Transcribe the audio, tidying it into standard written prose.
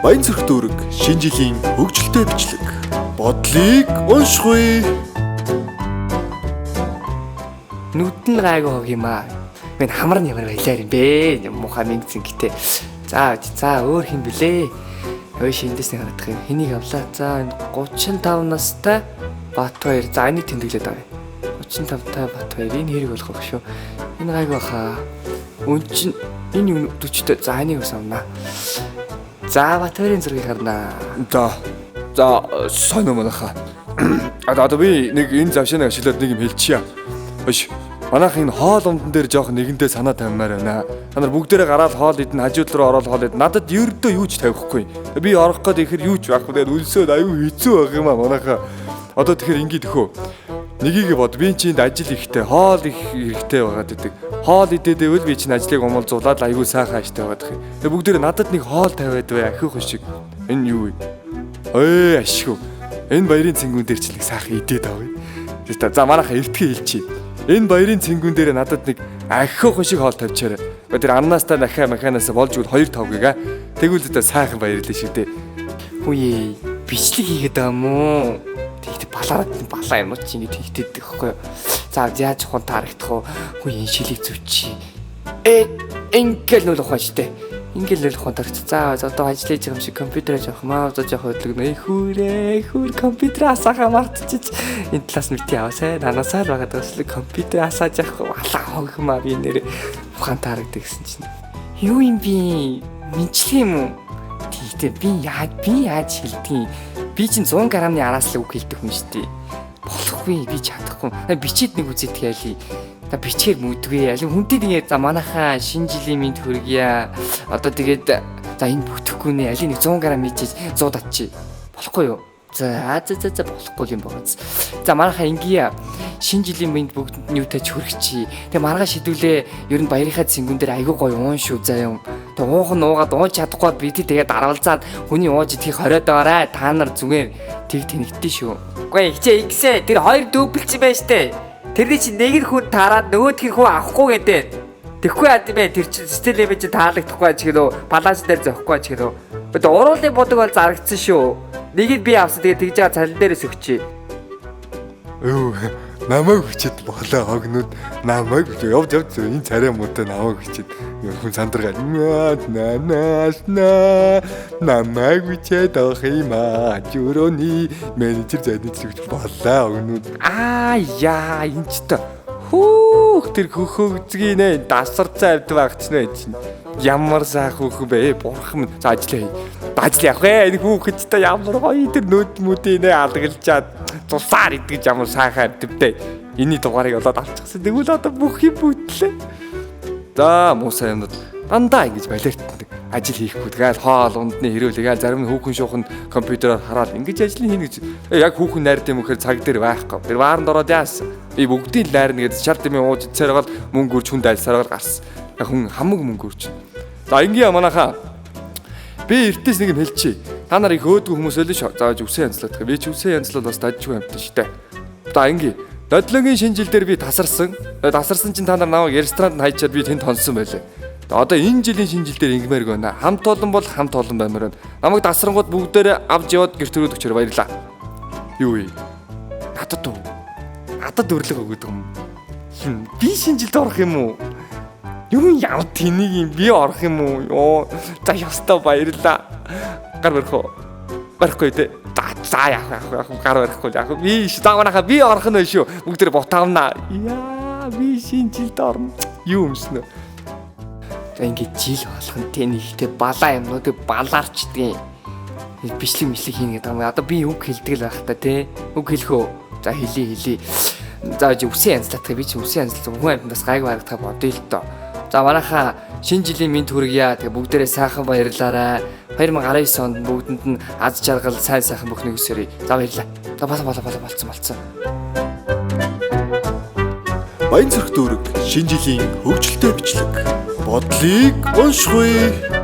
Баянзүрх дүүрэг шинэ жилийн хөгжилтэй бичлэг. Бодлыг уншихуй. Нүдэн гайгүй хог юм аа. Мен хамар нь ямар байлаар юм бэ? Муха мингцэн гэтээ. За өөр хин блэ? Ой шиндэс нэг харагдах юм. Хэнийг авлаа? За энэ 35 настай Батбаяр. За энийг тэмдэглээд байгаа. 35 та Батбаяр. Энэ хэрэг болох байх шүү. Энэ гайгүй хаа. Үнчин энэ 40-тэй. За энийг ус авнаа. За Батбаярын зургийг харнаа. За сонио манайха. Одоо би нэг энэ завшааныг ашиглаад нэг юм хэлчихье. Хөөш. Манайх энэ хоол ундан дээр жоох нэгэндээ санаа тавимаар байна. Та нар бүгдээрээ гараад хоол идэн хажууд руу ороод хоол идэн. Надад ердөө юу ч тавихгүй. Би орох гээд ихэр юу ч байхгүй. Тэгээд үлсөөд аюу хэцүү байх юм аа манайхаа. Одоо тэгэхээр ингээд өхөө. Нёгийг бод. Би чинь ажил ихтэй, хоол их хэрэгтэй байгаад идэг. Хоол идээдэвэл би чинь ажлыг умалзуулаад аюу сайхан аштай байгаад их. Тэгээд бүгдээрээ надад нэг хоол тавиад бай. Ахиух шиг. Энэ юу вэ? Ашгүй. Энэ баярын цэнгүүн дээр ч нэг сайхан идээд авъя. За манайхаа эртгээ хэлчихье. Энэ баярын цэнгүүн дээр надад нэг ахиух шиг хоол тавьчаарай. Тэр аннаастаа дахиа механаас болж өгөл 2-5 гээ. Тэгвэл өдөө сайхан баярлаа шүү дээ. Хүйе бичлэг хийгээд байгаа юм уу? Тэгтээ балаа юм уу чи ингэ тэгтээд байхгүй юу? За яаж ухаан тарагдах вэ? Хүйе шилийг зүвчи. Ингээл нөл ухаан штэ. Ингээл нөл ухаан тарагц. За одоо ажиллаж байгаа юм шиг компьютераа жоох маа одоо жоох хөдлөгнө. Хүүр компьютер асаахаа мартчих. Энэ талаас нь бити аваасай. Нанасаар байгаа дэвшлэг компьютер асааж явах балаа хогмаа би нэр ухаан тарагд гэсэн чинь. Юу юм би? Минчлээ юм уу? Тэгтээ би яаж хэлдэг? Би чинь 100 грамны араас л үг хэлдэг хүн шүү дээ. Болохгүй би чадахгүй. Бичээд нэг үзээд гээли. Та бичгээр мүдвээ. Алин хүнтэй тэгээ за манайхаа шинэ жилийн мэд хүргье. Одоо тэгээд за энэ бүтэхгүй нэ. Алин нэг 100 грамм хийчих 100 татчих. Болохгүй юу? За болохгүй юм байна. За манайхаа ингийн шинэ жилийн мэд бүгд нүүтэйч хүргчи. Тэгээ маргааш шидүүлээ. Ер нь баярынхаа цэнгүүн дээр айгүй гоё уун шүү заа юм. Тэгээ уухан уугаад ууж чадахгүй бид тэгээд дарвалзаад хүний ууж идхийг хориод байгаарай. Та нар зүгээр тэг тэнэгтэн шүү. Үгүй ихчээ тэр хоёр дүүбэлцэн байж тээ. Тэрний чинь нэг нь хүн таараад нөгөөдхийг хүн авахгүй гэдэг. Тэгэхгүй яа тийм ээ тэр чинь стил левел чинь таалагдахгүй ч гэдэг баланс дээр зөхгүй ч гэдэг. Бод уруулын бодог бол зарагдсан шүү. Нэгийг би авсан тэгээд тэгж байгаа цалин дээрээс өгчээ. Намайг хүчээд болоо хогнууд намайг явж энэ царай муутай намайг хүчээд хүн сандаргаа намайг хүчээд авах юм аа журооны менежер зайдаж өгч болоо хогнууд энэ ч та тэр хөхөгзгий нэ дасар цайвд багч нэ чинь ямар сайхан хөх бэ бурхан за ажил явах энэ хүүхэд та ямар гоё тэр нөт мүдээ нэ алгалжаад тусаар идэж ямар сайхан амтвэ энэ дугаарыг олоод авчихсан тэгвэл одоо бүх юм бүтлээ за муусаа юмнууд дандаа ингэж балертдаг ажил хийхгүй тэгэл хоол ундны хэрүүлгээл зарим нь хүүхэн шуухан компьютероор хараад ингэж ажил хийнэ гэж яг хүүхэн найрд юм гэхээр цаг дээр байхгүй тэр вааранд ороод яасан би бүгдийг найрна гэж шал дэмий ууж цааргаар мөнгө үрж хүнд альсараар гарсан хүн хамаг мөнгө үрж за ингийн манайхаа би эртээс нэг юм хэлчихье та нар их өөдгөө хүмүүс өлөө шүү зааж үсэн янзлаад би ч үсэн янзлал бас дажгүй амтан штэ за ингийн Нодлогийн шинэ жил дээр би тасарсан чинь та нар намайг ресторанд хайчаад би тэнд тонсон байлаа. Одоо энэ жилийн шинэ жил дээр ингэмээрг байна. Хамт олон бол хамт олон баймаар байна. Намайг тасрангууд бүгдээрээ авч яваад гэрт өрөөд өгчөөр баярлаа. Юу вэ? Надад өрлөг өгöd юм. Би шинэ жилд орох юм уу? Юу яв тэнийг юм би орох юм уу? За ёстой баярлаа. Гар барихгүй дээ. За яах гар барихгүй яах би даавнахаа би орох нь шүү бүгд тэр бутаавна яа би шинэ жилд орно юу юмснэ ингээд жил болгон тэнийхтэй балаа юмнууд балаарчдгийг бичлэг хийнэ гэдэг юм одоо би үг хэлдэг л байх та тий үг хэлэхөө за хэлий за үсэн янзлах би чи үсэн янзлах хүн амьтнаас гайг харагдах бодъё л доо за манайхаа шинэ жилийн мэд хүргье тэгээ бүгдээрээ сайхан баярлаарай 2019 онд бүгдэнд нь аз жаргал сайхан бүхнийг хүсье. За баярлалаа. За болцсон. Баянзүрх дүүрэг шинэ жилийн хөгжилтэй бичлэг. Бодлыг уншихуй.